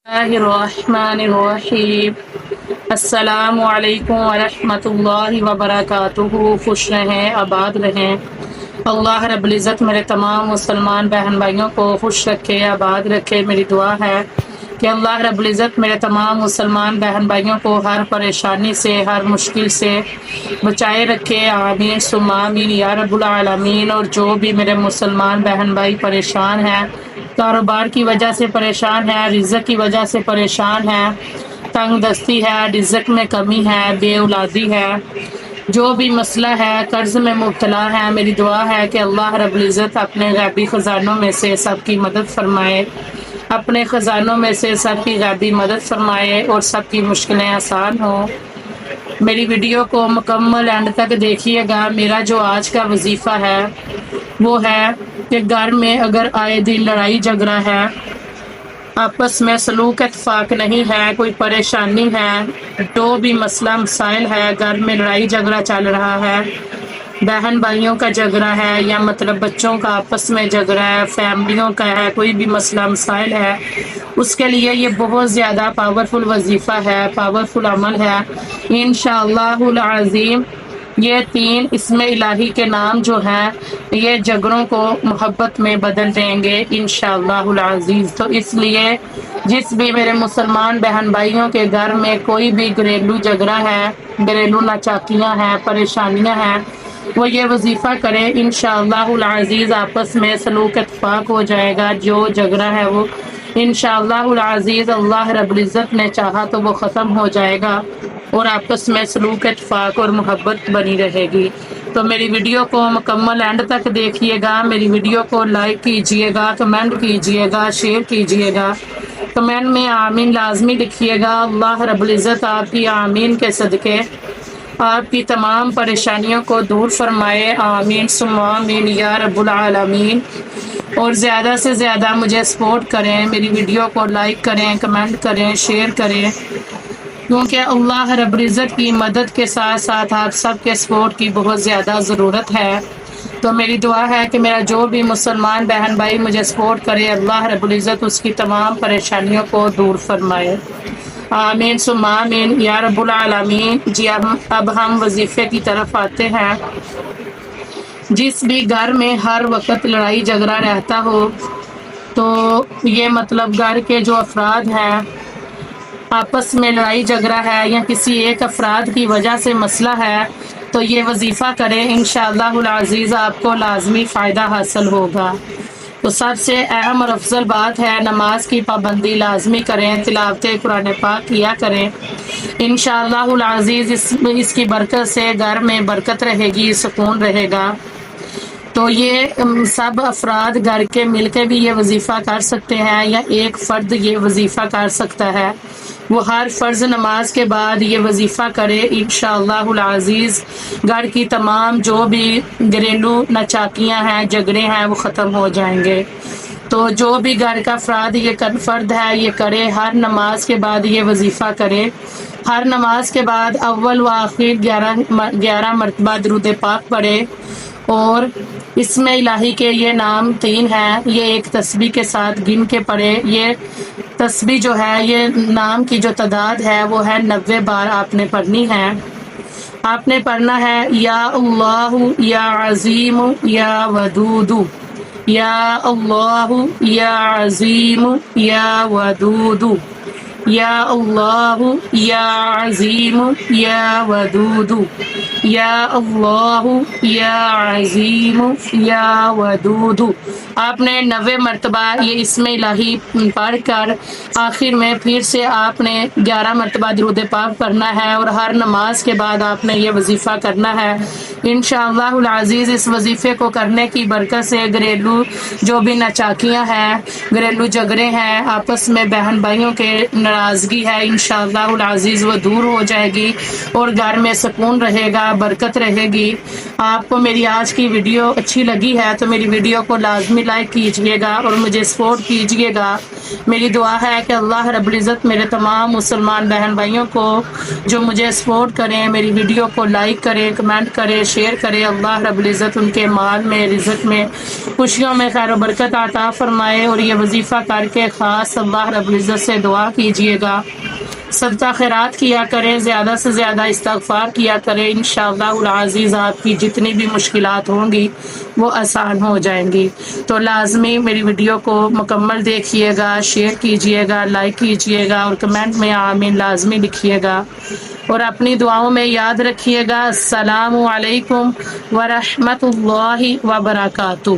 Bismillahirrahmanirrahim. अस्सलामु अलैकुम वरहमतुल्लाहि वबरकातुहू। खुश रहें, आबाद रहें। अल्लाह रब्बुल इज़्ज़त मेरे तमाम मुसलमान बहन भाइयों को खुश रखे, आबाद रखे। मेरी दुआ है कि अल्लाह रब्बुल इज़्ज़त मेरे तमाम मुसलमान बहन भाइयों को हर परेशानी से, हर मुश्किल से बचाए रखे। आमीन सुम्मा आमीन या रब्बुल आलमीन। और जो भी मेरे मुसलमान बहन भाई परेशान हैं, कारोबार की वजह से परेशान है, रिज़्क़ की वजह से परेशान है, तंग दस्ती है, रिज़्क़ में कमी है, बे औलादी है, जो भी मसला है, कर्ज में मुब्तला है, मेरी दुआ है कि अल्लाह रब्बुल इज़्ज़त अपने गैबी ख़जानों में से सबकी मदद फरमाए, अपने ख़जानों में से सबकी गैबी मदद फरमाए और सबकी मुश्किलें आसान हों। मेरी वीडियो को मुकम्मल एंड तक देखिएगा। मेरा जो आज का वजीफ़ा है वो है कि घर में अगर आए दिन लड़ाई झगड़ा है, आपस में सलूक इत्फाक नहीं है, कोई परेशानी है, जो भी मसला मसाइल है, घर में लड़ाई झगड़ा चल रहा है, बहन भाइयों का झगड़ा है या मतलब बच्चों का आपस में झगड़ा है, फैमिलियों का है, कोई भी मसला मसाइल है, उसके लिए ये बहुत ज़्यादा पावरफुल वजीफ़ा है, पावरफुल अमल है। इंशाअल्लाहुल अज़ीम ये 3 इसमें इलाही के नाम जो हैं ये झगड़ों को मोहब्बत में बदल देंगे इंशाअल्लाहुल अज़ीज़। तो इसलिए जिस भी मेरे मुसलमान बहन भाइयों के घर में कोई भी घरेलू झगड़ा है, घरेलू नाचाकियाँ हैं, परेशानियाँ हैं, वो ये वजीफ़ा करें। इंशाअल्लाहुल अज़ीज़ आपस में सलूक इत्फाक हो जाएगा। जो झगड़ा है वो इंशाअल्लाहुल अज़ीज़ अल्लाह रब्बुल इज़्ज़त ने चाहा तो वो ख़त्म हो जाएगा और आपस में सलूक इत्फाक और मोहब्बत बनी रहेगी। तो मेरी वीडियो को मुकम्मल एंड तक देखिएगा। मेरी वीडियो को लाइक कीजिएगा, कमेंट कीजिएगा, शेयर कीजिएगा। कमेंट में आमीन लाजमी लिखिएगा। अल्लाह रब्बुल इज़्ज़त आपकी आमीन के सदक़े आपकी तमाम परेशानियों को दूर फरमाए। आमीन सुम्मा आमीन या रब्बुल आलमीन। और ज़्यादा से ज़्यादा मुझे सपोर्ट करें, मेरी वीडियो को लाइक करें, कमेंट करें, शेयर करें, क्योंकि अल्लाह रब्बुल इज़्ज़त की मदद के साथ साथ आप सबके सपोर्ट की बहुत ज़्यादा ज़रूरत है। तो मेरी दुआ है कि मेरा जो भी मुसलमान बहन भाई मुझे सपोर्ट करे, अल्लाह रब्बुल इज़्ज़त उसकी तमाम परेशानियों को दूर फरमाए। आमीन सुम्मा आमीन या रब्बुल आलमीन। जी अब हम वजीफ़े की तरफ आते हैं। जिस भी घर में हर वक्त लड़ाई झगड़ा रहता हो, तो ये मतलब घर के जो अफराद हैं आपस में लड़ाई झगड़ा है या किसी एक अफराद की वजह से मसला है, तो ये वजीफ़ा करें। इंशाअल्लाहुल अज़ीज़ आपको लाजमी फ़ायदा हासिल होगा। तो सबसे अहम और अफजल बात है नमाज की पाबंदी लाजमी करें, तिलावत कुरान पाक किया करें। इंशाअल्लाहुल अज़ीज़ इसकी बरकत से घर में बरकत रहेगी, सुकून रहेगा। तो ये सब अफराद घर के मिलकर भी ये वजीफ़ा कर सकते हैं या एक फ़र्द ये वजीफ़ा कर सकता है। वो हर फ़र्ज़ नमाज के बाद ये वजीफ़ा करे। इंशाअल्लाहुल अज़ीज़ घर की तमाम जो भी घरेलू नाचाकियाँ हैं, झगड़े हैं, वो ख़त्म हो जाएंगे। तो जो भी घर का फ़र्द है ये करे, हर नमाज के बाद ये वजीफ़ा करे। हर नमाज के बाद अव्वल व आखिर 11 मरतबा दुरूद पाक पढ़े। और इसमें इलाही के ये नाम 3 हैं, ये एक तस्बीह के साथ गिन के पढ़े। ये तस्बीह जो है, ये नाम की जो तादाद है वो है 90 बार आपने पढ़नी है। आपने पढ़ना है या अल्लाहु या अज़ीम या वदूदु, या अल्लाहु या अज़ीम या वदूदु, या अल्लाहु या अज़ीम या वदूदु, या अल्लाहु या अज़ीम या वदूदु। आपने 90 मरतबा ये इसमें इलाही पढ़ कर आखिर में फिर से आपने 11 मरतबा दुरूद पाक पढ़ना है और हर नमाज के बाद आपने ये वजीफ़ा करना है। इंशाअल्लाहुल अज़ीज़ इस वजीफ़े को करने की बरकत से घरेलू जो भी नाचाकियाँ हैं, घरेलू झगड़े हैं, आपस में बहन भाइयों के नाराज़गी है, इंशाअल्लाहुल अज़ीज़ वो दूर हो जाएगी और घर में सुकून रहेगा, बरकत रहेगी। आपको मेरी आज की वीडियो अच्छी लगी है तो मेरी वीडियो को लाजमी लाइक कीजिएगा और मुझे सपोर्ट कीजिएगा। میری دعا ہے کہ اللہ رب العزت میرے تمام مسلمان بہن بھائیوں کو جو مجھے سپورٹ کریں، میری ویڈیو کو لائک کریں، کمنٹ کریں، شیئر کریں، اللہ رب العزت ان کے مال میں، رزق میں، خوشیوں میں خیر و برکت عطا فرمائے۔ اور یہ وظیفہ کر کے خاص اللہ رب العزت سے دعا کیجئے گا، صدقہ خیرات کیا کریں، زیادہ سے زیادہ استغفار کیا کریں، انشاءاللہ العزیز آپ کی جتنی بھی مشکلات ہوں گی وہ آسان ہو جائیں گی۔ تو لازمی میری ویڈیو کو مکمل دیکھیے گا، شیئر کیجئے گا، لائک کیجئے گا اور کمنٹ میں آمین لازمی لکھیے گا، اور اپنی دعاؤں میں یاد رکھیے گا۔ السلام علیکم ورحمۃ اللہ وبرکاتہ۔